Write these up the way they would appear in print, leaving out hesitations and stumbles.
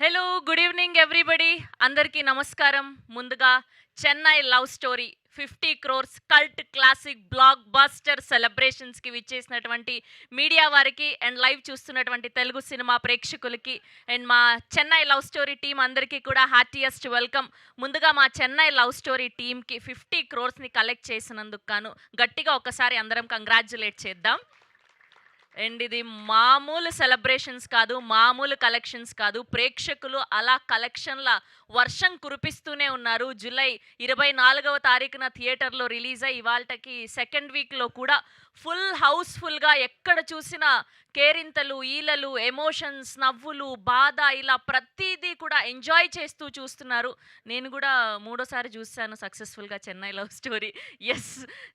Hello good evening everybody అందరికీ నమస్కారం. ముందుగా Chennai love story 50 crores cult classic blockbuster సెలబ్రేషన్స్కి విచ్చేసినటువంటి మీడియా వారికి అండ్ లైవ్ చూస్తున్నటువంటి తెలుగు సినిమా ప్రేక్షకులకి అండ్ మా చెన్నై లవ్ స్టోరీ టీం అందరికీ కూడా హ్యాపీయెస్ట్ వెల్కమ్. ముందుగా మా చెన్నై లవ్ స్టోరీ టీంకి 50 క్రోర్స్ని కలెక్ట్ చేసినందుకు గాను గట్టిగా ఒకసారి అందరం కంగ్రాచ్యులేట్ చేద్దాం. అండ్ ఇది మామూలు సెలబ్రేషన్స్ కాదు, మామూలు కలెక్షన్స్ కాదు. ప్రేక్షకులు అలా కలెక్షన్ల వర్షం కురిపిస్తూనే ఉన్నారు. జూలై 24వ తారీఖున థియేటర్‌లో రిలీజ్ అయ్యి ఇవాల్టకి సెకండ్ వీక్‌లో కూడా ఫుల్ హౌస్‌ఫుల్‌గా ఎక్కడ చూసినా కేరింతలు, ఈలలు, ఎమోషన్స్, నవ్వులు, బాధ ఇలా ప్రతీదీ కూడా ఎంజాయ్ చేస్తూ చూస్తున్నారు. నేను కూడా మూడోసారి చూసాను సక్సెస్‌ఫుల్‌గా 'Chennai love story'. Yes.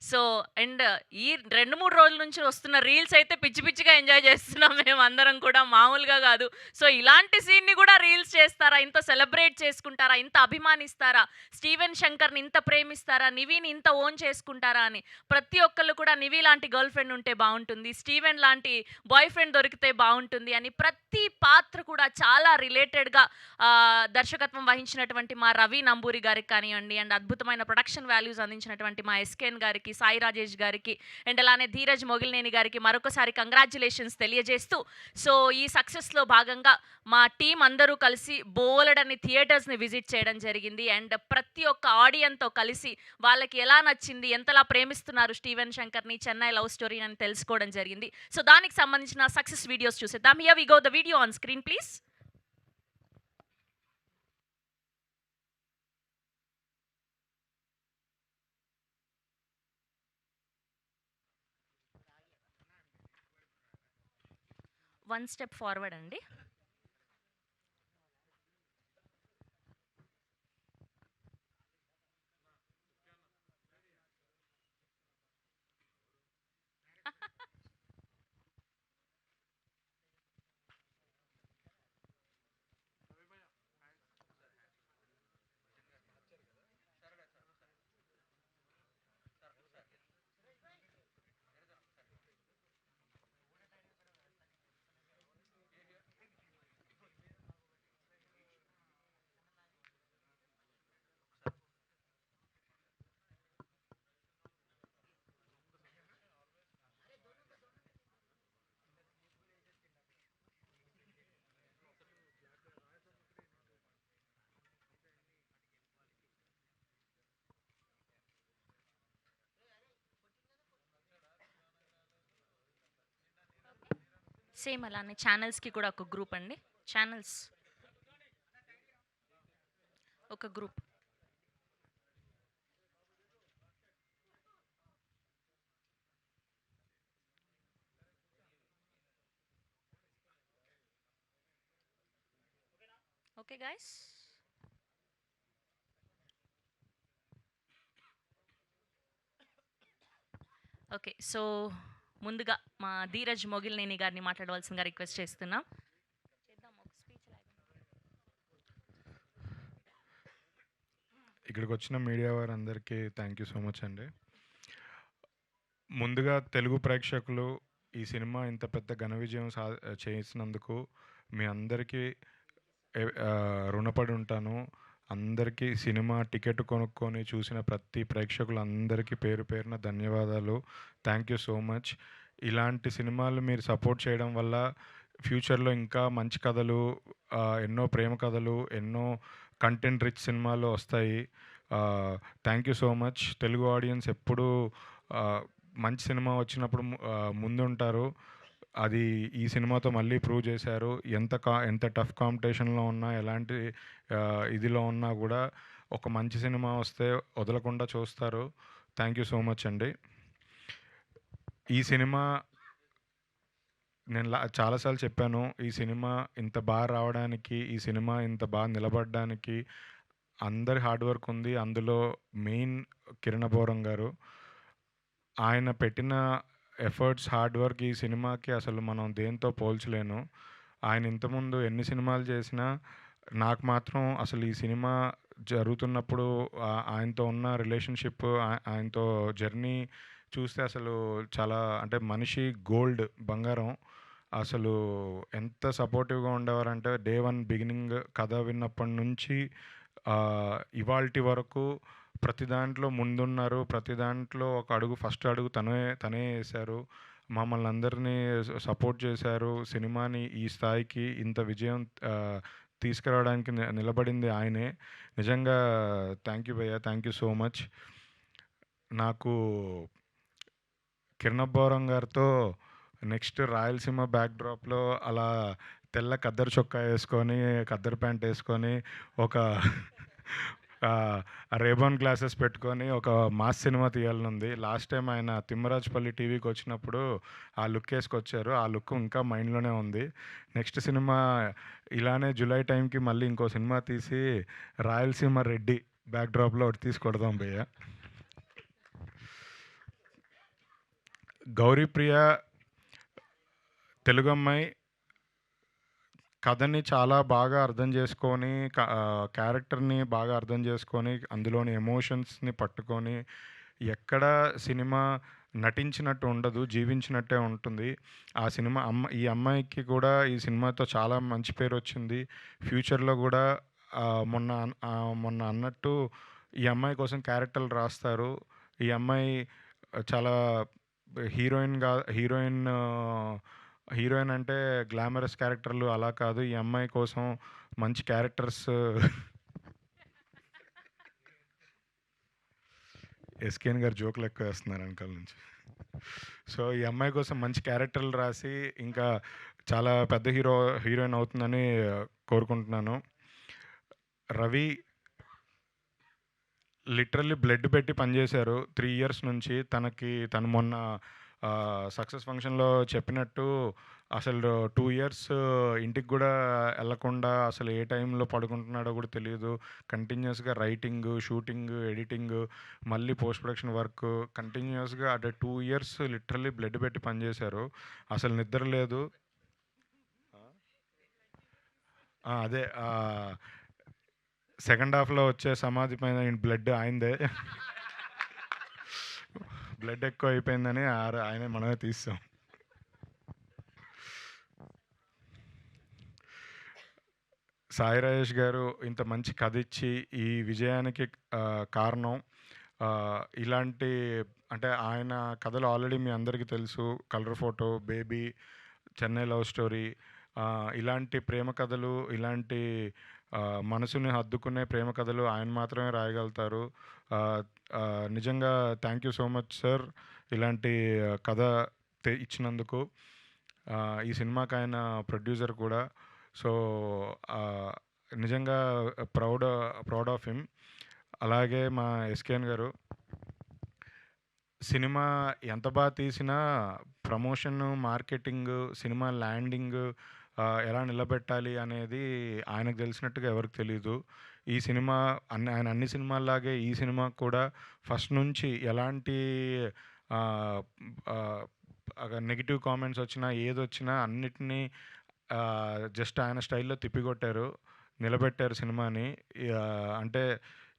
So and ఈ 2, 3 రోజుల నుంచి వస్తున్న రీల్స్ అయితే పిచ్చి పిచ్చిగా ఎంజాయ్ చేస్తున్నాం మేమందరం కూడా మామూలుగా కాదు. సో ఇలాంటి సీన్‌ని కూడా రీల్స్ చేస్తారా? ఇంత సెలబ్రేట్ చేసుకుంటారా? ఇంత అభిమానిస్తారా? స్టీవెన్ శంకర్‌ని ఇంత ప్రేమిస్తారా? నివిని ఇంత ఓన్ చేసుకుంటారా అని ప్రతి ఒక్కళ్ళు కూడా నివి లాంటి గర్ల్ ఫ్రెండ్ ఉంటే బావుంటుంది. స్టీవెన్ లాంటి బాయ్ ఫ్రెండ్ దొరికితే బావుంటుంది అని ప్రతి పాత్ర కూడా చాలా రిలేటెడ్‌గా దర్శకత్వం వహించినటువంటి మా రవి నంబూరి గారికి కానివ్వండి అండ్ అద్భుతమైన ప్రొడక్షన్ వాల్యూస్ అందించినటువంటి మా ఎస్‌కేఎన్ గారికి, సాయి రాజేష్ గారికి అండ్ అలానే ధీరజ్ మొగిలినేని గారికి మరొకసారి కంగ్రాచ్యులేషన్స్ తెలియజేస్తూ సో ఈ సక్సెస్‌లో భాగంగా మా టీం అందరూ కలిసి బోలెడన్ని థియేటర్స్‌ని విజిట్ చేయడం జరిగింది. అండ్ ప్రతి ఒక్క ఆడియన్స్‌తో కలిసి వాళ్ళకి ఎలా నచ్చింది, ఎంతలా ప్రేమిస్తున్నారు స్టీవెన్ శంకర్‌ని, చెన్నై లవ్ స్టోరీ అని తెలుసుకోవడం జరిగింది. సో దానికి సంబంధించిన సక్సెస్ వీడియోస్ చూసేద్దాం. Here we go the video on screen please. One step forward అండి. సేమ్ అలానే ఛానల్స్‌కి కూడా ఒక గ్రూప్ అండి. ఛానల్స్ ఒక group. Okay guys. Okay. So ముందుగా మా ధీరజ్ మొగిలినేని గారిని మాట్లాడవలసిందిగా రిక్వెస్ట్ చేస్తున్నాం. ఇక్కడికి వచ్చిన మీడియా వారందరికీ థ్యాంక్ యూ సో మచ్ అండి. ముందుగా తెలుగు ప్రేక్షకులు ఈ సినిమా ఇంత పెద్ద ఘన విజయం చేసినందుకు మీ అందరికీ రుణపడి ఉంటాను. అందరికీ సినిమా టికెట్ కొనుక్కొని చూసిన ప్రతి ప్రేక్షకులందరికీ పేరు పేరున ధన్యవాదాలు. Thank you so much. ఇలాంటి సినిమాలు మీరు సపోర్ట్ చేయడం వల్ల ఫ్యూచర్లో ఇంకా మంచి కథలు, ఎన్నో ప్రేమ కథలు, ఎన్నో కంటెంట్ రిచ్ సినిమాలు వస్తాయి. Thank you so much. Telugu audience ఎప్పుడూ మంచి సినిమా వచ్చినప్పుడు ముందుంటారు. అది ఈ సినిమాతో మళ్ళీ ప్రూవ్ చేశారు. ఎంత టఫ్ కాంపిటీషన్లో ఉన్నా, ఎలాంటి ఇదిలో ఉన్నా కూడా ఒక మంచి సినిమా వస్తే వదలకుండా చూస్తారు. థ్యాంక్ యూ సో మచ్ అండి. ఈ సినిమా నేను చాలాసార్లు చెప్పాను. ఈ సినిమా ఇంత బాగా రావడానికి, ఈ సినిమా ఇంత బాగా నిలబడడానికి అందరి హార్డ్ వర్క్ ఉంది. అందులో మెయిన్ కిరణ్ అబోరం గారు. ఆయన పెట్టిన ఎఫర్ట్స్, హార్డ్ వర్క్ ఈ సినిమాకి అసలు మనం దేంతో పోల్చలేను. ఆయన ఇంతకుముందు ఎన్ని సినిమాలు చేసినా నాకు మాత్రం అసలు ఈ సినిమా జరుగుతున్నప్పుడు ఆయనతో ఉన్న రిలేషన్షిప్, ఆయనతో జర్నీ చూస్తే అసలు చాలా, అంటే మనిషి గోల్డ్, బంగారం. అసలు ఎంత సపోర్టివ్‌గా ఉండేవారంటే డే 1 బిగినింగ్ కథ విన్నప్పటి నుంచి ఇవాల్టి వరకు ప్రతి దాంట్లో ముందున్నారు. ప్రతి దాంట్లో ఒక అడుగు ఫస్ట్ అడుగు తనే ఏశారు. మమ్మల్ని అందరినీ సపోర్ట్ చేశారు. సినిమాని ఈ స్థాయికి ఇంత విజయం తీసుకురావడానికి నిలబడింది ఆయనే. నిజంగా థ్యాంక్ యూ భయ్యా! Thank you so much. నాకు కిరణ్ అబ్బవరం గారితో నెక్స్ట్ రాయలసీమ బ్యాక్‌డ్రాప్‌లో అలా తెల్ల ఖద్దరు చొక్కా యేసుకొని, ఖద్దరు ప్యాంట్ యేసుకొని, ఒక రేబాన్ గ్లాసెస్ పెట్టుకొని ఒక మాస్ సినిమా తీయాలనుంది. లాస్ట్ టైమ్ ఆయన తిమ్మరాజుపల్లి టీవీకొచ్చినప్పుడు ఆ లుక్ యేసుకొచ్చారు. ఆ లుక్ ఇంకా మైండ్‌లోనే ఉంది. నెక్స్ట్ సినిమా ఇలానే జులై టైంకి మళ్ళీ ఇంకో సినిమా తీసి రాయలసీమ రెడ్డి బ్యాక్‌డ్రాప్‌లో ఒకటి తీసి కొడదాం భయ్యా! గౌరీప్రియ తెలుగమ్మాయి కథని చాలా బాగా అర్థం చేసుకొని, క్యారెక్టర్‌ని బాగా అర్థం చేసుకొని, అందులోని ఎమోషన్స్‌ని పట్టుకొని, ఎక్కడ సినిమా నటించినట్టు ఉండదు. జీవించినట్టే ఉంటుంది. ఆ సినిమా ఈ అమ్మాయికి కూడా ఈ సినిమాతో చాలా మంచి పేరొచ్చింది. ఫ్యూచర్‌లో గూడా మొన్న అన్నట్టు ఈ అమ్మాయి కోసం క్యారెక్టర్లు రాస్తారు. ఈ అమ్మాయి చాలా హీరోయిన్ హీరోయిన్ అంటే గ్లామరస్ క్యారెక్టర్లు అలా కాదు. ఈ అమ్మాయి కోసం మంచి క్యారెక్టర్స్ ఎస్‌కేఎన్ గారు జోకులు ఎక్కువ వేస్తున్నారు వెనకాల నుంచి. సో, ఈ అమ్మాయి కోసం మంచి క్యారెక్టర్లు రాసి ఇంకా చాలా పెద్ద హీరోయిన్ అవుతుందని కోరుకుంటున్నాను. రవి లిటరల్లీ బ్లడ్ పెట్టి పనిచేశారు 3 ఇయర్స్ నుంచి. తను మొన్న సక్సెస్ ఫంక్షన్‌లో చెప్పినట్టు అసలు 2 ఇయర్స్ ఇంటికి గూడా ఎళ్ళకుండా అసలు ఏ టైంలో పడుకుంటున్నాడో గూడా తెలీదు. కంటిన్యూయస్‌గా రైటింగు, షూటింగు, ఎడిటింగు, మళ్ళీ పోస్ట్ ప్రొడక్షన్ వర్కు కంటిన్యూయస్‌గా అంటే 2 ఇయర్స్ లిటరల్లీ బ్లడ్ పెట్టి పనిచేశారు. అసలు నిద్ర లేదు. అదే సెకండ్ హాఫ్‌లో వచ్చే సమాధి పైన బ్లడ్ ఆయనదే. బ్లడ్ ఎక్కువ అయిపోయిందని ఆయనే మనమే తీసాం. సాయి రాజేష్ గారు ఇంత మంచి కథ ఇచ్చి ఈ విజయానికి కారణం ఇలాంటి అంటే ఆయన కథలు ఆల్రెడీ మీ అందరికీ తెలుసు. Colour photo, baby, Chennai love story, ఇలాంటి ప్రేమ కథలు, ఇలాంటి మనసుని హత్తుకునే ప్రేమ కథలు ఆయన మాత్రమే రాయగలుగుతారు. నిజంగా thank you so much sir ఇలాంటి కథ ఇచ్చినందుకు. ఈ సినిమాకి ఆయన ప్రొడ్యూసర్ కూడా. సో, నిజంగా ప్రౌడ్ ఆఫ్ హిమ్. అలాగే మా ఎస్‌కేఎన్ గారు సినిమా ఎంత బాగా తీసినా ప్రమోషను, మార్కెటింగు, సినిమా ల్యాండింగు ఎలా నిలబెట్టాలి అనేది ఆయనకు తెలిసినట్టుగా ఎవరికీ తెలీదు. ఈ సినిమా ఆయన అన్ని సినిమాల్లాగే ఈ సినిమాకి కూడా ఫస్ట్ నుంచి ఎలాంటి ఆహ్, ఆహ్, నెగెటివ్ కామెంట్స్ వచ్చినా, ఏదొచ్చినా అన్నిటిని జస్ట్ ఆయన స్టైల్‌లో తిప్పికొట్టారు. నిలబెట్టారు సినిమాని. అంటే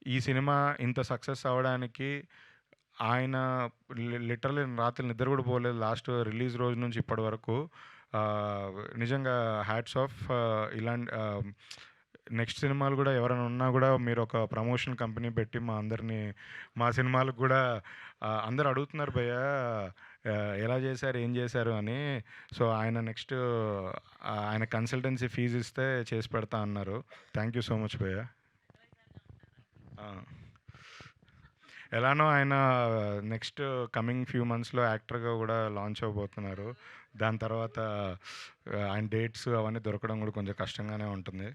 ఈ సినిమా ఇంత సక్సెస్ అవ్వడానికి ఆయన లిటరల్లీ రాత్రి నిద్ర కూడా పోలేదు లాస్ట్ రిలీజ్ రోజు నుంచి ఇప్పటి వరకు. నిజంగా హ్యాట్స్ ఆఫ్. ఇలాంటి నెక్స్ట్ సినిమాలు కూడా ఎవరైనా ఉన్నా కూడా మీరు ఒక ప్రమోషన్ కంపెనీ పెట్టి మా సినిమాలకు కూడా అందరూ అడుగుతున్నారు భయ్యా ఎలా చేశారు, ఏం చేశారు అని. సో, ఆయన నెక్స్ట్ ఆయన కన్సల్టెన్సీ ఫీజు ఇస్తే చేసి పెడతా అన్నారు. థ్యాంక్ యూ సో మచ్ భయ్యా. ఎలానో ఆయన నెక్స్ట్ కమింగ్ ఫ్యూ మంత్స్‌లో యాక్టర్‌గా కూడా లాంచ్ అవ్వబోతున్నారు. దాని తర్వాత ఆయన డేట్స్ అవన్నీ దొరకడం కూడా కొంచెం కష్టంగానే ఉంటుంది.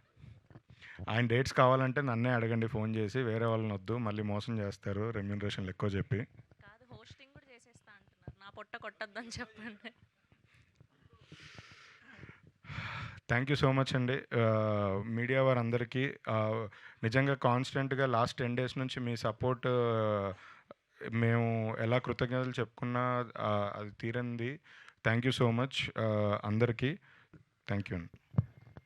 ఆయన డేట్స్ కావాలంటే నన్నే అడగండి ఫోన్ చేసి. వేరే వాళ్ళనొద్దు. మళ్ళీ మోసం చేస్తారు రెమ్యూనరేషన్‌లు ఎక్కువ చెప్పి. కాదు, హోస్టింగ్ కూడా చేసేస్తా అంటున్నారు. నా పొట్ట కొట్టొద్దని చెప్పండి. థ్యాంక్ యూ సో మచ్ అండి. మీడియా వారందరికీ నిజంగా కాన్స్టెంట్‌గా లాస్ట్ 10 డేస్ నుంచి మీ సపోర్ట్ మేము ఎలా కృతజ్ఞతలు చెప్పుకున్నా అది తీరంది. థ్యాంక్ యూ సో మచ్ అందరికీ. థ్యాంక్ యూ అండి.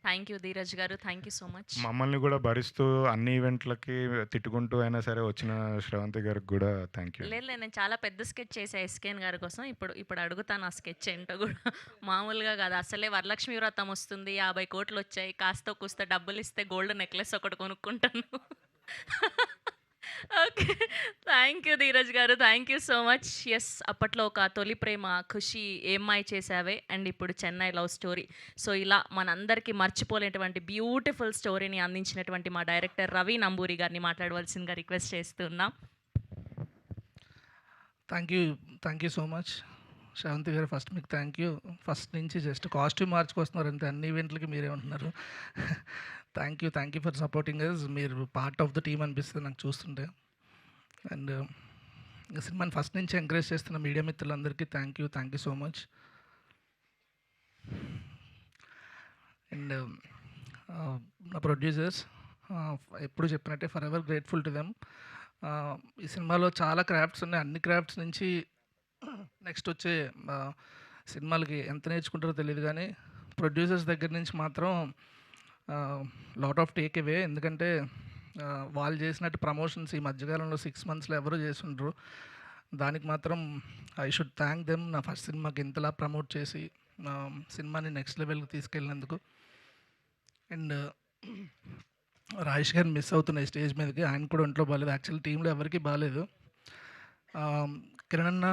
థ్యాంక్ యూ ధీరజ్ గారు. Thank you so much. మమ్మల్ని గూడా భరిస్తూ అన్ని ఈవెంట్‌లకి తిట్టుకుంటూ అయినా సరే వచ్చిన శ్రవంతి గారికి గూడా థ్యాంక్ యూ. లేదు నేను చాలా పెద్ద స్కెచ్ చేశా ఎస్కేఎన్ గారి కోసం. ఇప్పుడు అడుగుతాను ఆ స్కెచ్ ఏంటో గూడా. మామూలుగా కాదు. అసలే వరలక్ష్మి వ్రతం వస్తుంది. 50,00,00,000 వచ్చాయి. కాస్తో కూస్తో డబ్బులిస్తే గోల్డ్ నెక్లెస్ ఒకటి కొనుక్కుంటాను. ఓకే. థ్యాంక్ యూ ధీరజ్ గారు. Thank you so much. Yes. అప్పట్లో ఒక తొలి ప్రేమ 'ఖుషి', 'ఏమ్మాయి చేసావే' అండ్ ఇప్పుడు 'చెన్నై లవ్ స్టోరీ'. సో ఇలా మనందరికీ మర్చిపోలేనటువంటి బ్యూటిఫుల్ స్టోరీని అందించినటువంటి మా డైరెక్టర్ రవి నంబూరి గారిని మాట్లాడవలసిందిగా రిక్వెస్ట్ చేస్తున్నాం. Thank you so much Sravanthi garu. First మీకు థ్యాంక్ యూ. ఫస్ట్ నుంచి జస్ట్ కాస్ట్యూమ్ మార్చుకొస్తున్నారు అంతే, అన్ని ఈవెంట్లకి మీరే ఉంటున్నారు. Thank you for supporting us. మీరు పార్ట్ ఆఫ్ ద టీమ్ అనిపిస్తుంది నాకు చూస్తుంటే. అండ్ సినిమాని ఫస్ట్ నుంచి ఎంకరేజ్ చేస్తున్న మీడియా మిత్రులందరికీ thank you so much. And నా ప్రొడ్యూసర్స్ ఎప్పుడు చెప్పినట్టే for ever grateful to them. ఈ సినిమాలో చాలా క్రాఫ్ట్స్ ఉన్నాయి. అన్ని క్రాఫ్ట్స్ నుంచి నెక్స్ట్ వచ్చే సినిమాలకి ఎంత నేర్చుకుంటారో తెలియదు, కానీ ప్రొడ్యూసర్స్ దగ్గర నుంచి మాత్రం లాట్ ఆఫ్ టేక్ అవే. ఎందుకంటే వాళ్ళు చేసినట్టు ప్రమోషన్స్ ఈ మధ్యకాలంలో 6 monthsలో ఎవరు చేస్తుండ్రు. దానికి మాత్రం ఐ షుడ్ థ్యాంక్ దెమ్. నా ఫస్ట్ సినిమాకి ఇంతలా ప్రమోట్ చేసి సినిమాని నెక్స్ట్ లెవెల్కి తీసుకెళ్ళినందుకు. అండ్ రాజేష్ గారిని మిస్ అవుతున్నాయి స్టేజ్ మీదకి. ఆయన కూడా ఒంట్లో బాగాలేదు. యాక్చువల్లీ టీంలో ఎవరికి బాగాలేదు. కిరణ్ అన్న,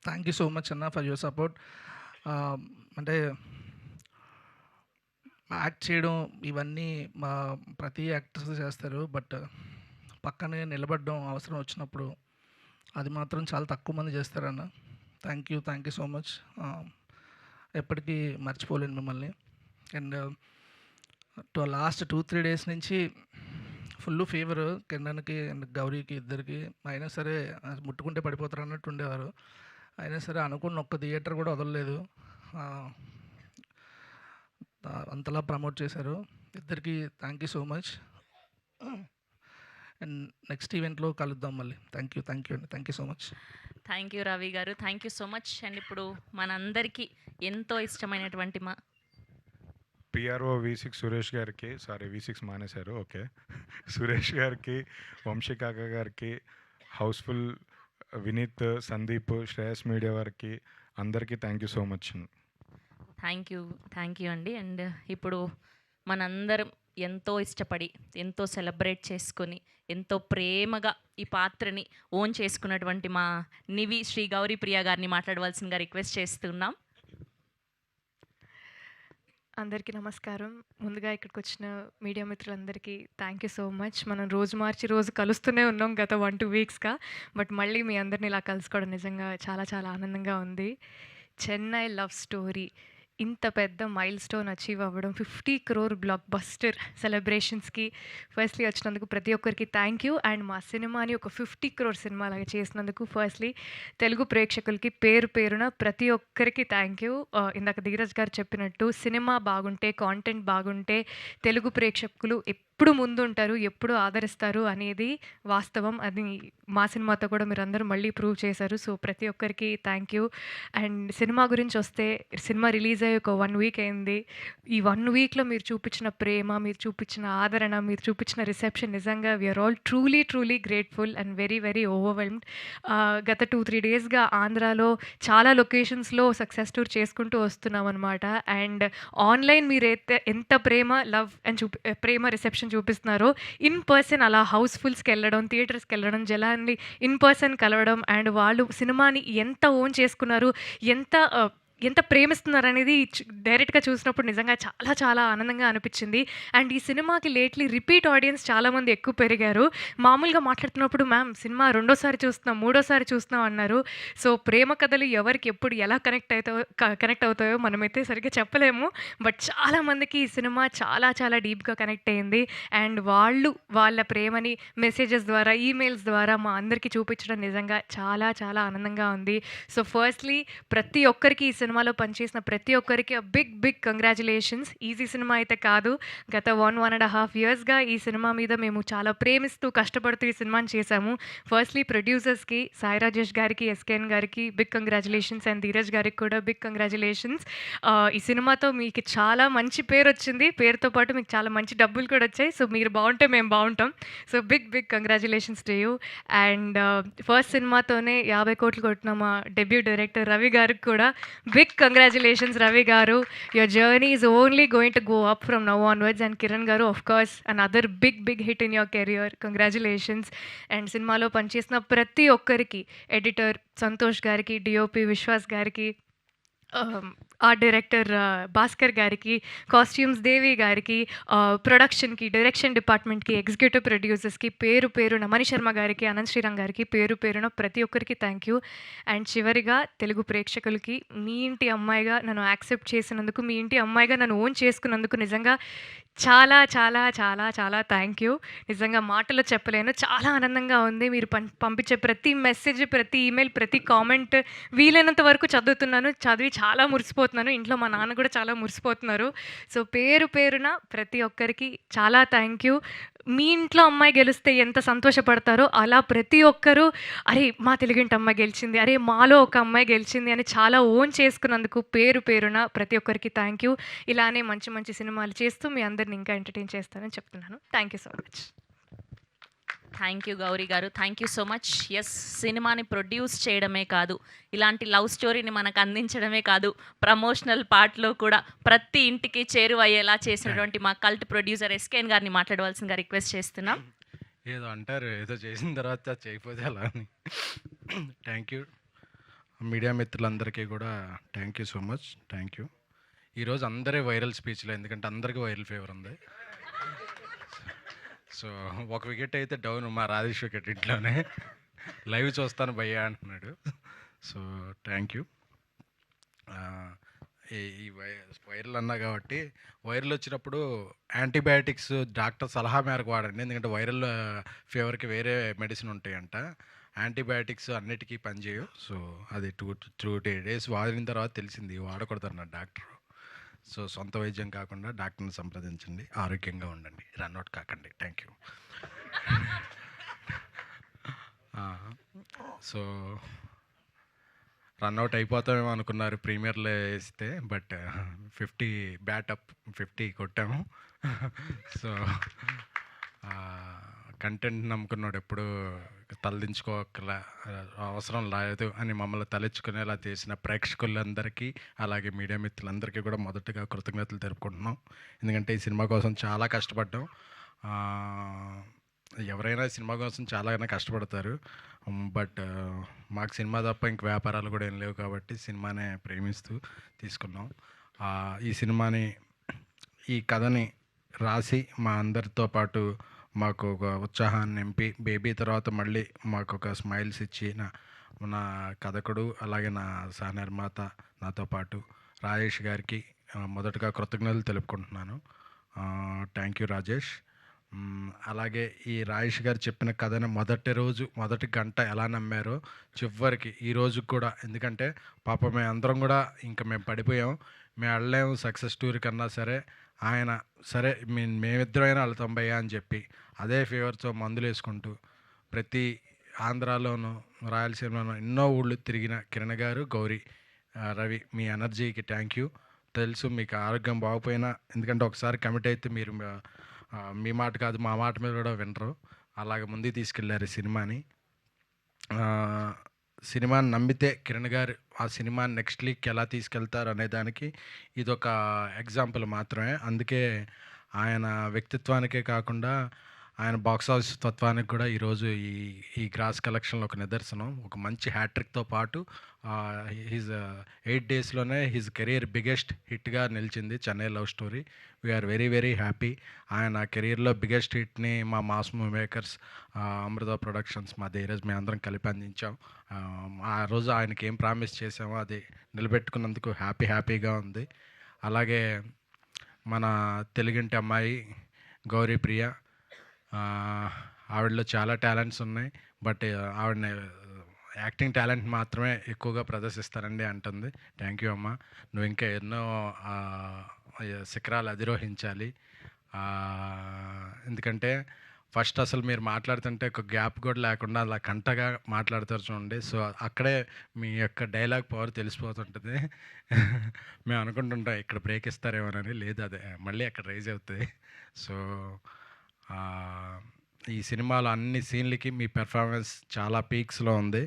థ్యాంక్ యూ సో మచ్ అన్న ఫర్ యువర్ సపోర్ట్. అంటే యాక్ట్ చేయడం ఇవన్నీ మా ప్రతి యాక్టర్స్ చేస్తారు, బట్ పక్కనే నిలబడడం అవసరం వచ్చినప్పుడు అది మాత్రం చాలా తక్కువ మంది చేస్తారన్న. Thank you so much. ఎప్పటికీ మర్చిపోలేను మిమ్మల్ని. అండ్ లాస్ట్ 2-3 days నుంచి ఫుల్ ఫీవర్ కిరణ్కి అండ్ గౌరీకి ఇద్దరికి. అయినా సరే ముట్టుకుంటే పడిపోతారు అన్నట్టు ఉండేవారు. అయినా సరే అనుకున్న ఒక్క థియేటర్ కూడా వదలలేదు. అంతలా ప్రమోట్ చేశారు. ఇద్దరికి thank you so much. And next ఈవెంట్లో కలుద్దాం మళ్ళీ. థ్యాంక్ యూ అండి. Thank you so much. Thank you Ravi గారు. Thank you so much. And ఇప్పుడు మనందరికీ ఎంతో ఇష్టమైనటువంటి మా పిఆర్ఓ V6 సురేష్ గారికి, సారీ V6 మానేశారు, ఓకే, సురేష్ గారికి, వంశీకాక గారికి, హౌస్ఫుల్ వినీత్, సందీప్, శ్రేయస్ మీడియా వారికి అందరికీ thank you so much. Thank you అండి. అండ్ ఇప్పుడు మనందరం ఎంతో ఇష్టపడి ఎంతో సెలబ్రేట్ చేసుకొని ఎంతో ప్రేమగా ఈ పాత్రని ఓన్ చేసుకున్నటువంటి మా నివి శ్రీ గౌరీ ప్రియ గారిని మాట్లాడవలసిందిగా రిక్వెస్ట్ చేస్తున్నాం. అందరికీ నమస్కారం. ముందుగా ఇక్కడికి వచ్చిన మీడియా మిత్రులందరికీ థ్యాంక్ యూ సో మచ్. మనం రోజు మార్చి రోజు కలుస్తూనే ఉన్నాం గత 1-2 weeksగా. బట్ మళ్ళీ మీ అందరినీ ఇలా కలుసుకోవడం నిజంగా చాలా చాలా ఆనందంగా ఉంది. చెన్నై లవ్ స్టోరీ ఇంత పెద్ద మైల్ స్టోన్ అచీవ్ అవ్వడం, 50 crore బ్లాక్ బస్టర్ సెలబ్రేషన్స్కి ఫస్ట్లీ వచ్చినందుకు ప్రతి ఒక్కరికి థ్యాంక్ యూ. అండ్ మా సినిమాని ఒక 50 crore సినిమా లాగా చేసినందుకు ఫస్ట్లీ తెలుగు ప్రేక్షకులకి పేరున ప్రతి ఒక్కరికి థ్యాంక్ యూ. ఇందాక ధీరజ్ గారు చెప్పినట్టు సినిమా బాగుంటే, కాంటెంట్ బాగుంటే తెలుగు ప్రేక్షకులు ఎప్పుడు ముందుంటారు, ఎప్పుడు ఆదరిస్తారు అనేది వాస్తవం. అది మా సినిమాతో కూడా మీరు అందరూ మళ్ళీ ప్రూవ్ చేశారు. సో ప్రతి ఒక్కరికి థ్యాంక్ యూ. అండ్ సినిమా గురించి వస్తే, సినిమా రిలీజ్ అయ్యి ఒక 1 week అయింది. ఈ 1 weekలో మీరు చూపించిన ప్రేమ, మీరు చూపించిన ఆదరణ, మీరు చూపించిన రిసెప్షన్ నిజంగా we are all truly grateful and very overwhelmed. గత 2-3 daysగా ఆంధ్రాలో చాలా లొకేషన్స్లో సక్సెస్ టూర్ చేసుకుంటూ వస్తున్నాం అనమాట. అండ్ ఆన్లైన్ మీరు ఎంత లవ్ అండ్ ప్రేమ రిసెప్షన్ చూపిస్తున్నారో, ఇన్ పర్సన్ అలా హౌస్ఫుల్స్కి వెళ్ళడం, థియేటర్స్కి వెళ్ళడం, జనాన్ని ఇన్ పర్సన్ కలవడం, అండ్ వాళ్ళు సినిమాని ఎంత ఓన్ చేసుకున్నారు, ఎంత ప్రేమిస్తున్నారు అనేది డైరెక్ట్గా చూసినప్పుడు నిజంగా చాలా చాలా ఆనందంగా అనిపించింది. అండ్ ఈ సినిమాకి లేట్లీ రిపీట్ ఆడియన్స్ చాలామంది ఎక్కువ పెరిగారు. మామూలుగా మాట్లాడుతున్నప్పుడు మ్యామ్ సినిమా 2వ సారి చూస్తున్నాం, 3వ సారి చూస్తున్నాం అన్నారు. సో ప్రేమ కథలు ఎవరికి ఎప్పుడు ఎలా కనెక్ట్ అవుతాయో మనమైతే సరిగ్గా చెప్పలేము. బట్ చాలామందికి ఈ సినిమా చాలా చాలా డీప్గా కనెక్ట్ అయింది. అండ్ వాళ్ళ ప్రేమని మెసేజెస్ ద్వారా, ఈమెయిల్స్ ద్వారా మా అందరికీ చూపించడం నిజంగా చాలా చాలా ఆనందంగా ఉంది. సో ఫస్ట్లీ ప్రతి ఒక్కరికి ఈ సినిమాలో పనిచేసిన ప్రతి ఒక్కరికి బిగ్ కంగ్రాచులేషన్స్. ఈజీ సినిమా అయితే కాదు. గత 1.5 ఇయర్స్‌గా ఈ సినిమా మీద మేము చాలా ప్రేమిస్తూ, కష్టపడుతూ ఈ సినిమాని చేశాము. ఫస్ట్‌లీ ప్రొడ్యూసర్స్‌కి సాయి రాజేష్ గారికి, ఎస్‌కేఎన్ గారికి బిగ్ కంగ్రాచులేషన్స్ అండ్ ధీరజ్ గారికి కూడా బిగ్ కంగ్రాచులేషన్స్. ఈ సినిమాతో మీకు చాలా మంచి పేరొచ్చింది. పేరుతో పాటు మీకు చాలా మంచి డబ్బులు కూడా వచ్చాయి. సో మీరు బావుంటే మేము బావుంటాం. So big congratulations to you. And first సినిమాతోనే 50 కోట్లు కొట్టిన మా డెబ్యూ డైరెక్టర్ రవి గారికి కూడా బిగ్ కంగ్రాచులేషన్స్ రవి గారు. Your journey is only going to go up from now onwards. And Kiran గారు of course another big hit in your career. Congratulations. And సినిమాలో పనిచేసిన ప్రతి ఒక్కరికి, ఎడిటర్ సంతోష్ గారికి, డిఓపి విశ్వాస్ గారికి, ఆర్ట్ డైరెక్టర్ భాస్కర్ గారికి, కాస్ట్యూమ్స్ దేవి గారికి, ప్రొడక్షన్కి, డైరెక్షన్ డిపార్ట్మెంట్కి, ఎగ్జిక్యూటివ్ ప్రొడ్యూసర్స్కి పేరున మణిశర్మ గారికి, అనంత్ శ్రీరామ్ గారికి పేరున ప్రతి ఒక్కరికి థ్యాంక్ యూ. అండ్ చివరిగా తెలుగు ప్రేక్షకులకి, మీ ఇంటి అమ్మాయిగా నన్ను యాక్సెప్ట్ చేసినందుకు, మీ ఇంటి అమ్మాయిగా నన్ను ఓన్ చేసుకున్నందుకు నిజంగా చాలా థ్యాంక్ యూ. నిజంగా మాటలో చెప్పలేను. చాలా ఆనందంగా ఉంది. మీరు పంపించే ప్రతి మెసేజ్, ప్రతి ఈమెయిల్, ప్రతి కామెంట్ వీలైనంత వరకు చదువుతున్నాను. చదివి చాలా మురిసిపోతున్నాను. ఇంట్లో మా నాన్న కూడా చాలా మురిసిపోతున్నారు. సో పేరున ప్రతి ఒక్కరికి చాలా థ్యాంక్ యూ. మీ ఇంట్లో అమ్మాయి గెలిస్తే ఎంత సంతోషపడతారో అలా ప్రతి ఒక్కరూ అరే మా తెలుగింటి అమ్మాయి గెలిచింది, అరే మాలో ఒక అమ్మాయి గెలిచింది అని చాలా ఓన్ చేసుకున్నందుకు పేరున ప్రతి ఒక్కరికి థ్యాంక్ యూ. ఇలానే మంచి సినిమాలు చేస్తూ మీ అందరిని ఇంకా ఎంటర్టైన్ చేస్తానని చెప్తున్నాను. Thank you so much. Thank you Gowri గారు. Thank you so much. Yes, సినిమాని ప్రొడ్యూస్ చేయడమే కాదు, ఇలాంటి లవ్ స్టోరీని మనకు అందించడమే కాదు, ప్రమోషనల్ పార్ట్లో కూడా ప్రతి ఇంటికి చేరువయ్యేలా చేసినటువంటి మా కల్ట్ ప్రొడ్యూసర్ ఎస్కేఎన్ గారిని మాట్లాడవలసిందిగా రిక్వెస్ట్ చేస్తున్నాం. ఏదో అంటారు, ఏదో చేసిన తర్వాత చేయకపోతే అలా అని. థ్యాంక్ యూ మీడియా మిత్రులందరికీ కూడా thank you so much. Thank you. ఈరోజు అందరే వైరల్ స్పీచ్లో, ఎందుకంటే అందరికీ వైరల్ ఫీవర్ ఉంది. సో ఒక వికెట్ అయితే డౌన్, మా రాజేష్ వికెట్ ఇంట్లోనే లైవ్ చూస్తాను భయ్యా అంటున్నాడు. So thank you. ఈ వైరల్ అన్నా కాబట్టి, వైరల్ వచ్చినప్పుడు యాంటీబయాటిక్స్ డాక్టర్ సలహా మేరకు వాడండి, ఎందుకంటే వైరల్ ఫీవర్కి వేరే మెడిసిన్ ఉంటాయంట. యాంటీబయాటిక్స్ అన్నిటికీ పనిచేయవు. సో అది 2 days వాడిన తర్వాత తెలిసింది వాడకూడదు అన్న డాక్టర్. సో సొంత వైద్యం కాకుండా డాక్టర్ని సంప్రదించండి, ఆరోగ్యంగా ఉండండి, రన్అట్ కాకండి. Thank you. సో రన్అట్ అయిపోతామేమో అనుకున్నారు ప్రీమియర్లో వేస్తే, బట్ 50 బ్యాటప్ 50 కొట్టాము. సో కంటెంట్ నమ్ముకున్నాడు ఎప్పుడు తలదించుకోకల అవసరం లేదు అని మమ్మల్ని తలెచ్చుకునేలా చేసిన ప్రేక్షకులందరికీ, అలాగే మీడియా మిత్రులందరికీ కూడా మొదటగా కృతజ్ఞతలు తెలుపుకుంటున్నాం. ఎందుకంటే ఈ సినిమా కోసం చాలా కష్టపడ్డాం. ఎవరైనా సినిమా కోసం చాలానే కష్టపడతారు, బట్ మాకు సినిమా తప్ప ఇంక వ్యాపారాలు కూడా ఏం లేవు కాబట్టి సినిమానే ప్రేమిస్తూ తీసుకున్నాం. ఈ సినిమాని, ఈ కథని రాసి మా అందరితో పాటు మాకు ఒక ఉత్సాహాన్ని నింపి, బేబీ తర్వాత మళ్ళీ మాకు ఒక స్మైల్స్ ఇచ్చిన నా కథకుడు, అలాగే నా సహనిర్మాత, నాతో పాటు రాజేష్ గారికి మొదటగా కృతజ్ఞతలు తెలుపుకుంటున్నాను. Thank you Rajesh. అలాగే ఈ రాజేష్ గారు చెప్పిన కథను మొదటి గంట ఎలా నమ్మారో చివరికి ఈ రోజు కూడా, ఎందుకంటే పాప మేము అందరం కూడా ఇంకా మేము పడిపోయాం, మేము వెళ్ళలేము సక్సెస్ స్టోరీ కన్నా సరే, ఆయన సరే మేమిద్దరైనా వెళ్తాం భయ్యా అని చెప్పి అదే ఫీవర్తో మందులు వేసుకుంటూ ప్రతి ఆంధ్రాలోనూ రాయలసీమలోనూ ఎన్నో ఊళ్ళు తిరిగిన కిరణ్ గారు, గౌరీ, రవి, మీ ఎనర్జీకి థ్యాంక్ యూ. తెలుసు మీకు ఆరోగ్యం బాగుపోయినా, ఎందుకంటే ఒకసారి కమిట్ అయితే మీరు మీ మాట కాదు మా మాట మీద కూడా వినరు, అలాగే ముందుకు తీసుకెళ్ళారు సినిమాని నమ్మితే కిరణ్ గారు ఆ సినిమాని నెక్స్ట్ లీగ్కి ఎలా తీసుకెళ్తారు అనే దానికి ఇదొక ఎగ్జాంపుల్ మాత్రమే. అందుకే ఆయన వ్యక్తిత్వానికే కాకుండా ఆయన బాక్స్ ఆఫీస్ తత్వానికి కూడా ఈరోజు ఈ గ్రాస్ కలెక్షన్లో ఒక నిదర్శనం. ఒక మంచి హ్యాట్రిక్తో పాటు హిజ్ 8 daysలోనే హిజ్ కెరీర్ బిగ్గెస్ట్ హిట్గా నిలిచింది Chennai love story. We are very. Happy కెరీర్లో బిగ్గెస్ట్ హిట్ని మా mass movie makers, Amrutha productions, మా ధీరజ్ మేము అందరం కలిపి అందించాం. ఆ రోజు ఆయనకి ఏం ప్రామిస్ చేసామో అది నిలబెట్టుకున్నందుకు హ్యాపీగా ఉంది. అలాగే మన తెలుగింటి అమ్మాయి గౌరీ ప్రియ, ఆవిడలో చాలా టాలెంట్స్ ఉన్నాయి, బట్ ఆవిడని యాక్టింగ్ టాలెంట్ మాత్రమే ఎక్కువగా ప్రదర్శిస్తారండి అంటుంది. థ్యాంక్ యూ అమ్మ. నువ్వు ఇంకా ఎన్నో శిఖరాలు అధిరోహించాలి. ఎందుకంటే ఫస్ట్ అసలు మీరు మాట్లాడుతుంటే ఒక గ్యాప్ కూడా లేకుండా అలా కంటగా మాట్లాడతారు చూడండి. సో అక్కడే మీ యొక్క డైలాగ్ పవర్ తెలిసిపోతుంటుంది. మేము అనుకుంటుంటాం ఇక్కడ బ్రేక్ ఇస్తారేమోనని, లేదు అదే మళ్ళీ అక్కడ రైజ్ అవుతుంది. సో ఈ సినిమాలో అన్ని సీన్లకి మీ పెర్ఫార్మెన్స్ చాలా పీక్స్లో ఉంది.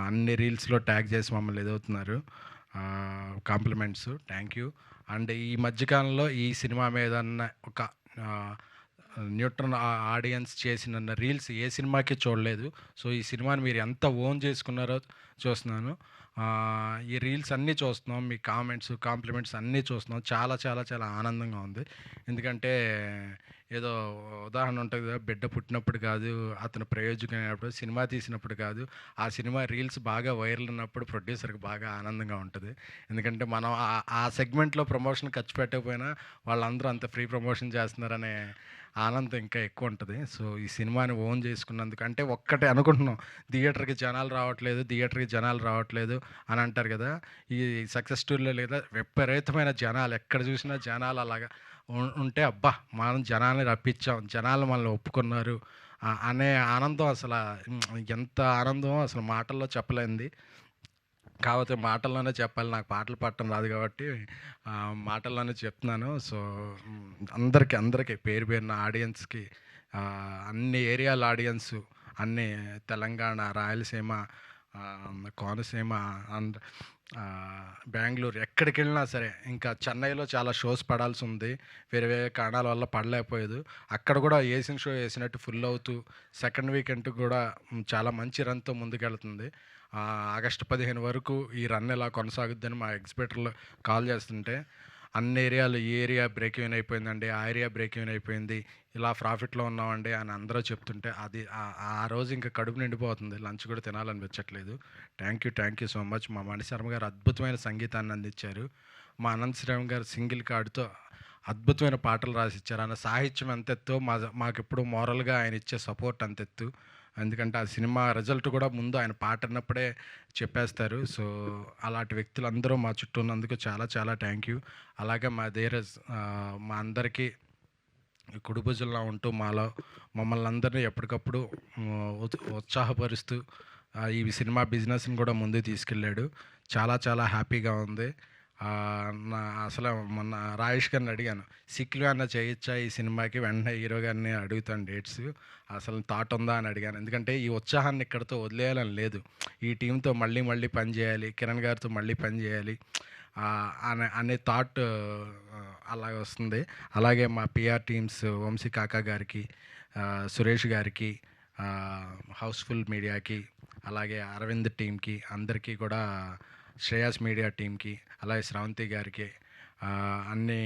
అన్ని రీల్స్లో ట్యాగ్ చేసి మమ్మల్ని ఎదుగుతున్నారు. Compliments, thank you. అండ్ ఈ మధ్యకాలంలో ఈ సినిమా మీద ఒక న్యూట్రన్ ఆడియన్స్ చేసిన రీల్స్ ఏ సినిమాకి చూడలేదు. సో ఈ సినిమాని మీరు ఎంత ఓన్ చేసుకున్నారో చూస్తున్నాను. ఈ రీల్స్ అన్నీ చూస్తున్నాం, మీ కామెంట్స్, కాంప్లిమెంట్స్ అన్నీ చూస్తున్నాం. చాలా చాలా చాలా ఆనందంగా ఉంది. ఎందుకంటే ఏదో ఉదాహరణ ఉంటుంది కదా, బిడ్డ పుట్టినప్పుడు కాదు అతను ప్రయోజకుడైనప్పుడు, సినిమా తీసినప్పుడు కాదు, ఆ సినిమా రీల్స్ బాగా వైరల్ ఉన్నప్పుడు ప్రొడ్యూసర్కి బాగా ఆనందంగా ఉంటుంది. ఎందుకంటే మనం ఆ సెగ్మెంట్లో ప్రమోషన్ ఖర్చు పెట్టకపోయినా వాళ్ళందరూ అంత ఫ్రీ ప్రమోషన్ చేస్తున్నారనే ఆనందం ఇంకా ఎక్కువ ఉంటుంది. సో ఈ సినిమాని ఓన్ చేసుకున్నందుకు, అంటే ఒక్కటే అనుకుంటున్నాం, థియేటర్కి జనాలు రావట్లేదు అని అంటారు కదా. ఈ సక్సెస్ స్టోరీలో లేదా విపరీతమైన జనాలు, ఎక్కడ చూసినా జనాలు అలాగా ఉంటే అబ్బా మనం జనాల్ని రప్పించాం, జనాలు మనల్ని ఒప్పుకున్నారు అనే ఆనందం అసలు ఎంత ఆనందమో అసలు మాటల్లో చెప్పలేంది. కాకపోతే మాటల్లోనే చెప్పాలి, నాకు పాటలు పాడటం రాదు కాబట్టి మాటల్లోనే చెప్తున్నాను. సో అందరికీ పేరు పేరున ఆడియన్స్కి, అన్ని ఏరియాల ఆడియన్స్, అన్ని తెలంగాణ, రాయలసీమ, కోనసీమ, బెంగళూరు, ఎక్కడికి వెళ్ళినా సరే, ఇంకా చెన్నైలో చాలా షోస్ పడాల్సి ఉంది, వేరే వేరే కారణాల వల్ల పడలేకపోయేది. అక్కడ కూడా వేసిన షో వేసినట్టు ఫుల్ అవుతూ సెకండ్ వీకెండ్ కూడా చాలా మంచి రన్తో ముందుకెళ్తుంది. ఆగస్టు 15 వరకు ఈ రన్ ఎలా కొనసాగుద్దని మా ఎగ్జిబిటర్లు కాల్ చేస్తుంటే, అన్ని ఏరియాలు ఈ ఏరియా బ్రేక్ ఈవెన్ అయిపోయిందండి, ఆ ఏరియా బ్రేక్ ఈవెన్ అయిపోయింది, ఇలా ప్రాఫిట్లో ఉన్నామండి అని అందరూ చెప్తుంటే అది ఆ రోజు ఇంకా కడుపు నిండిపోతుంది, లంచ్ కూడా తినాలనిపించట్లేదు. Thank you so much. మా మణిశర్మ గారు అద్భుతమైన సంగీతాన్ని అందించారు. మా అనంత శ్రీరామ్ గారు సింగిల్ కార్డుతో అద్భుతమైన పాటలు రాసిచ్చారు. ఆయన సాహిత్యం ఎంతెత్తో మాకెప్పుడు మోరల్గా ఆయన ఇచ్చే సపోర్ట్ అంతెత్తు. ఎందుకంటే ఆ సినిమా రిజల్ట్ కూడా ముందు ఆయన పాట అన్నప్పుడే చెప్పేస్తారు. సో అలాంటి వ్యక్తులు అందరూ మా చుట్టూ ఉన్నందుకు చాలా చాలా థ్యాంక్ యూ. అలాగే మా అందరికీ కుడిభుజంలా ఉంటూ మమ్మల్ని అందరినీ ఎప్పటికప్పుడు ఉత్సాహపరుస్తూ ఈ సినిమా బిజినెస్ని కూడా ముందుకు తీసుకెళ్ళాడు. చాలా చాలా హ్యాపీగా ఉంది. అసలు మొన్న రాజేష్ గారిని అడిగాను, సిక్లు అన్న చేయొచ్చా ఈ సినిమాకి, వెంటనే హీరో గారిని అడుగుతాను డేట్స్, అసలు థాట్ ఉందా అని అడిగాను. ఎందుకంటే ఈ ఉత్సాహాన్ని ఇక్కడితో వదిలేయాలని లేదు, ఈ టీంతో మళ్ళీ పని చేయాలి, కిరణ్ గారితో మళ్ళీ పని చేయాలి అనే థాట్ అలాగే వస్తుంది. అలాగే మా పిఆర్ టీమ్స్, వంశీ కాకా గారికి, సురేష్ గారికి, హౌస్ఫుల్ మీడియాకి, అలాగే అరవింద్ టీంకి, అందరికీ కూడా, శ్రేయాస్ మీడియా టీంకి, అలాగే శ్రావంతి గారికి, అన్నీ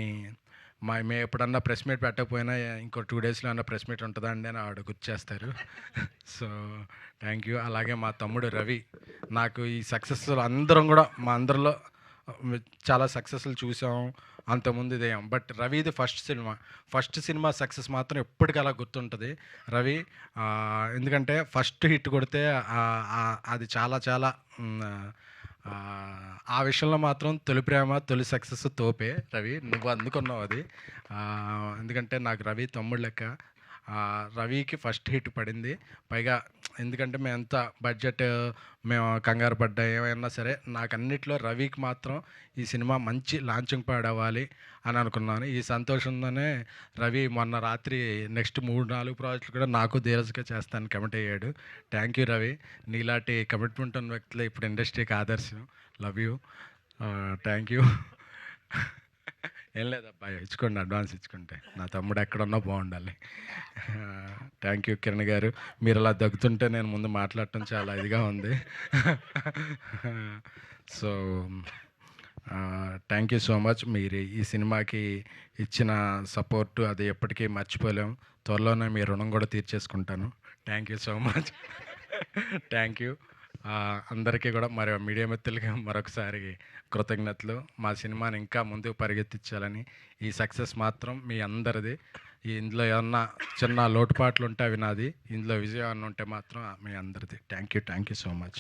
మేము ఎప్పుడన్నా ప్రెస్ మీట్ పెట్టకపోయినా ఇంకో 2 డేస్లో అన్న ప్రెస్ మీట్ ఉంటుందా అండి అని ఆవిడ గుర్తు చేస్తారు. So thank you. అలాగే మా తమ్ముడు రవి, నాకు ఈ సక్సెస్ఫుల్ అందరం కూడా మా అందరిలో చాలా సక్సెస్లు చూసాం, అంతకుముందు ఇదేం, బట్ రవిది ఫస్ట్ సినిమా సక్సెస్ మాత్రం ఎప్పటికీ అలా గుర్తుంటుంది రవి. ఎందుకంటే ఫస్ట్ హిట్ కొడితే అది చాలా చాలా ఆ విషయంలో మాత్రం తొలి ప్రేమ తొలి సక్సెస్ తోపే రవి, నువ్వు అందుకున్నావు అది. ఎందుకంటే నాకు రవి తమ్ముడు లెక్క. రవికి ఫస్ట్ హిట్ పడింది, పైగా ఎందుకంటే మేము ఎంత బడ్జెట్ మేము కంగారు పడ్డా ఏమైనా సరే, నాకు అన్నిట్లో రవికి మాత్రం ఈ సినిమా మంచి లాంచింగ్ ప్యాడ్ అవ్వాలి అని అనుకున్నాను. ఈ సంతోషంతోనే రవి మొన్న రాత్రి నెక్స్ట్ 3-4 ప్రాజెక్టులు కూడా నాకు ధీరజ్గా చేస్తాను కమిట్ అయ్యాడు. థ్యాంక్ యూ రవి, నీలాంటి కమిట్మెంట్ ఉన్న వ్యక్తులు ఇప్పుడు ఇండస్ట్రీకి ఆదర్శం. Love you, thank you. ఏం లేదబ్బా, ఇచ్చుకోండి, అడ్వాన్స్ ఇచ్చుకుంటే, నా తమ్ముడు ఎక్కడున్నా బాగుండాలి. థ్యాంక్ యూ కిరణ్ గారు, మీరు అలా దగ్గుతుంటే నేను ముందు మాట్లాడటం చాలా ఇదిగా ఉంది. So thank you so much. మీరు ఈ సినిమాకి ఇచ్చిన సపోర్టు అది ఎప్పటికీ మర్చిపోలేం. త్వరలోనే మీ రుణం కూడా తీర్చేసుకుంటాను. Thank you so much. Thank you. అందరికీ కూడా మరి మీడియా మిత్రులకి మరొకసారి కృతజ్ఞతలు. మా సినిమాని ఇంకా ముందుకు పరిగెత్తించాలని, ఈ సక్సెస్ మాత్రం మీ అందరిది. ఇందులో ఏమన్నా చిన్న లోటుపాట్లు ఉంటే అవి నాది, ఇందులో విజయం ఏమన్నా ఉంటే మాత్రం మీ అందరిది. Thank you so much.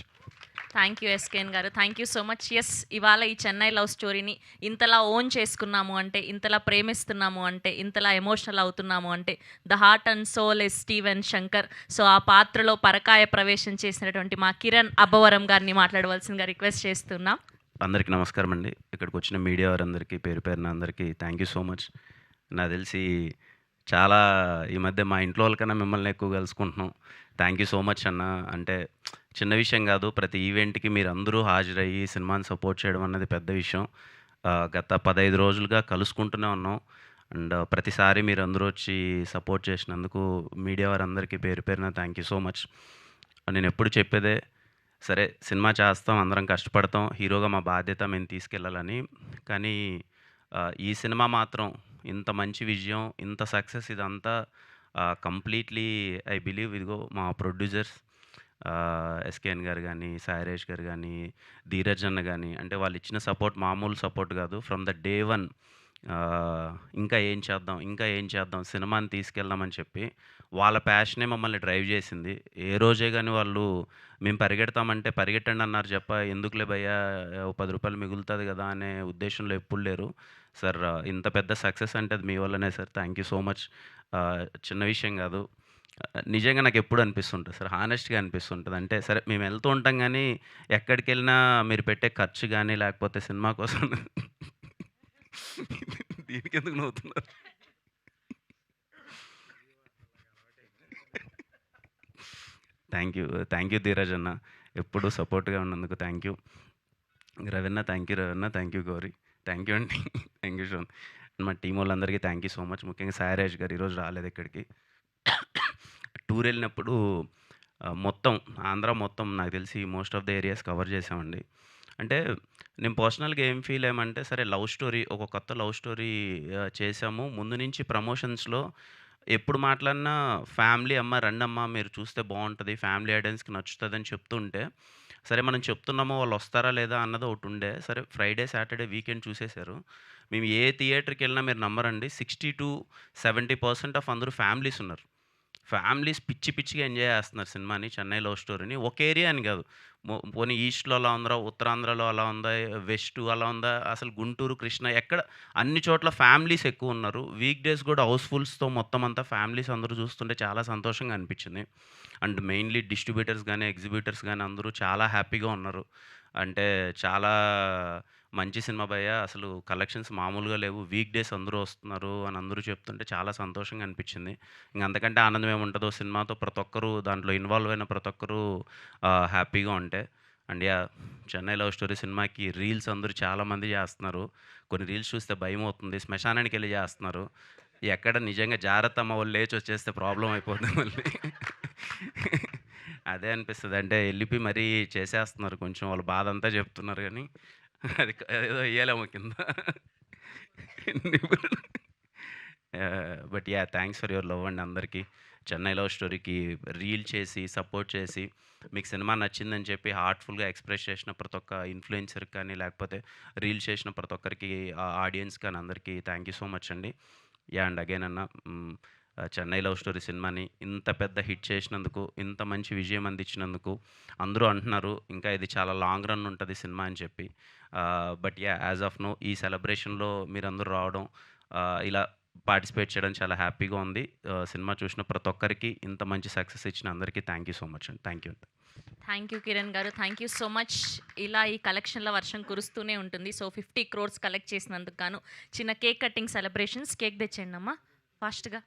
Thank you SKN గారు, thank you so much. Yes, ఇవాళ ఈ చెన్నై లవ్ స్టోరీని ఇంతలా ఓన్ చేసుకున్నాము అంటే, ఇంతలా ప్రేమిస్తున్నాము అంటే, ఇంతలా ఎమోషనల్ అవుతున్నాము అంటే the heart and soul is Steven Shankar. So ఆ పాత్రలో పరకాయ ప్రవేశం చేసినటువంటి మా కిరణ్ అబ్బవరం గారిని మాట్లాడవలసిందిగా రిక్వెస్ట్ చేస్తున్నాం. అందరికీ నమస్కారం అండి. ఇక్కడికి వచ్చిన మీడియా వారందరికీ పేరు పేరున అందరికీ థ్యాంక్ యూ సో మచ్. నాకు తెలిసి చాలా ఈ మధ్య మా ఇంట్లో వాళ్ళకన్నా మిమ్మల్ని ఎక్కువ కలుసుకుంటున్నాం. థ్యాంక్ యూ సో మచ్ అన్న. అంటే చిన్న విషయం కాదు, ప్రతి ఈవెంట్కి మీరు అందరూ హాజరయ్యి సినిమాని సపోర్ట్ చేయడం అన్నది పెద్ద విషయం. గత 15 రోజులుగా కలుసుకుంటూనే ఉన్నాం. అండ్ ప్రతిసారి మీరు అందరూ వచ్చి సపోర్ట్ చేసినందుకు మీడియా వారందరికీ పేరు పేరున థ్యాంక్ యూ సో మచ్. నేను ఎప్పుడు చెప్పేదే, సరే సినిమా చేస్తాం, అందరం కష్టపడతాం, హీరోగా మా బాధ్యత మేము తీసుకెళ్ళాలని. కానీ ఈ సినిమా మాత్రం ఇంత మంచి విజయం, ఇంత సక్సెస్, ఇదంతా కంప్లీట్లీ ఐ బిలీవ్ ఇదిగో మా ప్రొడ్యూసర్స్ ఎస్కేఎన్ గారు కానీ, సాయిరేష్ గారు కానీ, ధీరజ్ అన్న కానీ, అంటే వాళ్ళు ఇచ్చిన సపోర్ట్ మామూలు సపోర్ట్ కాదు. ఫ్రమ్ ద డే వన్ ఇంకా ఏం చేద్దాం, ఇంకా ఏం చేద్దాం, సినిమాని తీసుకెళ్దామని చెప్పి వాళ్ళ ప్యాషనే మమ్మల్ని డ్రైవ్ చేసింది. ఏ రోజే కానీ వాళ్ళు మేము పరిగెడతామంటే పరిగెట్టండి అన్నారు చెప్ప, ఎందుకులే భయ్యా ఓ 10 రూపాయలు మిగులుతుంది కదా అనే ఉద్దేశంలో ఎప్పుడు లేరు. సార్ ఇంత పెద్ద సక్సెస్ అంటే అది మీ వల్లనే sir. Thank you so much. చిన్న విషయం కాదు, నిజంగా నాకు ఎప్పుడు అనిపిస్తుంటుంది సార్, హానెస్ట్గా అనిపిస్తుంటుంది. అంటే సరే మేము వెళ్తూ ఉంటాం కానీ ఎక్కడికి వెళ్ళినా మీరు పెట్టే ఖర్చు కానీ, లేకపోతే సినిమా కోసం దీనికి ఎందుకు నవ్వుతున్నారు? థ్యాంక్ యూ ధీరజ్ అన్న, ఎప్పుడు సపోర్ట్గా ఉన్నందుకు thank you. Raveena thank you, Raveena thank you, Gowri thank you అండి. Thank you so much. మా టీం వాళ్ళందరికీ థ్యాంక్ యూ సో మచ్. ముఖ్యంగా సాయిరాజ్ గారు ఈరోజు రాలేదు ఇక్కడికి. టూర్ వెళ్ళినప్పుడు మొత్తం ఆంధ్ర మొత్తం నాకు తెలిసి most of the areas cover చేసామండి. అంటే నేను పర్సనల్గా ఏం ఫీల్ అయ్యామంటే, సరే లవ్ స్టోరీ, ఒక కొత్త లవ్ స్టోరీ చేసాము. ముందు నుంచి ప్రమోషన్స్లో ఎప్పుడు మాట్లాడినా ఫ్యామిలీ అమ్మ రండమ్మ మీరు చూస్తే బాగుంటుంది, ఫ్యామిలీ ఆడియన్స్కి నచ్చుతుంది అని చెప్తుంటే, సరే మనం చెప్తున్నామో వాళ్ళు వస్తారా లేదా అన్నది ఒకటి ఉండే. సరే ఫ్రైడే సాటర్డే వీకెండ్ చూసేశారు. మేము ఏ థియేటర్కి వెళ్ళినా మీరు నమ్మరండి, 60-70% ఆఫ్ అందరూ ఫ్యామిలీస్ ఉన్నారు. ఫ్యామిలీస్ పిచ్చి పిచ్చిగా ఎంజాయ్ చేస్తున్నారు సినిమాని, చెన్నై లవ్ స్టోరీని. ఒక ఏరియా అని కాదు, పోనీ ఈస్ట్లో అలా ఉందా, ఉత్తరాంధ్రలో అలా ఉందా, వెస్ట్ అలా ఉందా, అసలు గుంటూరు, కృష్ణ, ఎక్కడ అన్ని చోట్ల ఫ్యామిలీస్ ఎక్కువ ఉన్నారు. వీక్ డేస్ కూడా హౌస్ఫుల్స్తో మొత్తం అంతా ఫ్యామిలీస్ అందరూ చూస్తుంటే చాలా సంతోషంగా అనిపించింది. అండ్ మెయిన్లీ డిస్ట్రిబ్యూటర్స్ కానీ, ఎగ్జిబ్యూటర్స్ కానీ అందరూ చాలా హ్యాపీగా ఉన్నారు. అంటే చాలా మంచి సినిమా భయ్యా, అసలు కలెక్షన్స్ మామూలుగా లేవు, వీక్ డేస్ అందరూ వస్తున్నారు అని అందరూ చెప్తుంటే చాలా సంతోషంగా అనిపించింది. ఇంక అంతకంటే ఆనందం ఏముంటుందో, సినిమాతో ప్రతి ఒక్కరూ దాంట్లో ఇన్వాల్వ్ అయిన ప్రతి ఒక్కరూ హ్యాపీగా ఉంటే. అండ్ చెన్నై లవ్ స్టోరీ సినిమాకి రీల్స్ అందరూ చాలామంది చేస్తున్నారు. కొన్ని రీల్స్ చూస్తే భయం అవుతుంది, శ్మశానానికి వెళ్ళి చేస్తున్నారు. ఎక్కడ నిజంగా జాగ్రత్త అమ్మ వాళ్ళు లేచి వచ్చేస్తే ప్రాబ్లం అయిపోతుంది మళ్ళీ. అదే అనిపిస్తుంది, అంటే వెళ్ళిపోయి మరీ చేసేస్తున్నారు, కొంచెం వాళ్ళ బాధ అంతా చెప్తున్నారు కానీ అది ఏదో వేయలేము కింద. But thanks for your love అండి అందరికీ. చెన్నై లవ్ స్టోరీకి రీల్ చేసి సపోర్ట్ చేసి మీకు సినిమా నచ్చిందని చెప్పి హార్ట్ఫుల్గా ఎక్స్ప్రెస్ చేసిన ప్రతి ఒక్క ఇన్ఫ్లుయెన్సర్కి కానీ, లేకపోతే రీల్ చేసిన ప్రతి ఒక్కరికి, ఆడియన్స్ కానీ అందరికీ థ్యాంక్ యూ సో మచ్ అండి. అండ్ అగైన్ అన్న, చెన్నై లవ్ స్టోరీ సినిమాని ఇంత పెద్ద హిట్ చేసినందుకు, ఇంత మంచి విజయం అందించినందుకు, అందరూ అంటున్నారు ఇంకా ఇది చాలా లాంగ్ రన్ ఉంటుంది సినిమా అని చెప్పి. బట్ యాజ్ ఆఫ్ నో ఈ సెలబ్రేషన్లో మీరందరూ రావడం, ఇలా పార్టిసిపేట్ చేయడం చాలా హ్యాపీగా ఉంది. సినిమా చూసిన ప్రతి ఒక్కరికి, ఇంత మంచి సక్సెస్ ఇచ్చిన అందరికీ థ్యాంక్ యూ సో మచ్ అండి. Thank you. Thank you Kiran గారు, థ్యాంక్ యూ సో మచ్. ఇలా ఈ కలెక్షన్ల వర్షం కురుస్తూనే ఉంటుంది. సో 50 crores కలెక్ట్ చేసినందుకు గాను చిన్న కేక్ కటింగ్ సెలబ్రేషన్స్. కేక్ తెచ్చేయండి అమ్మా ఫాస్ట్గా.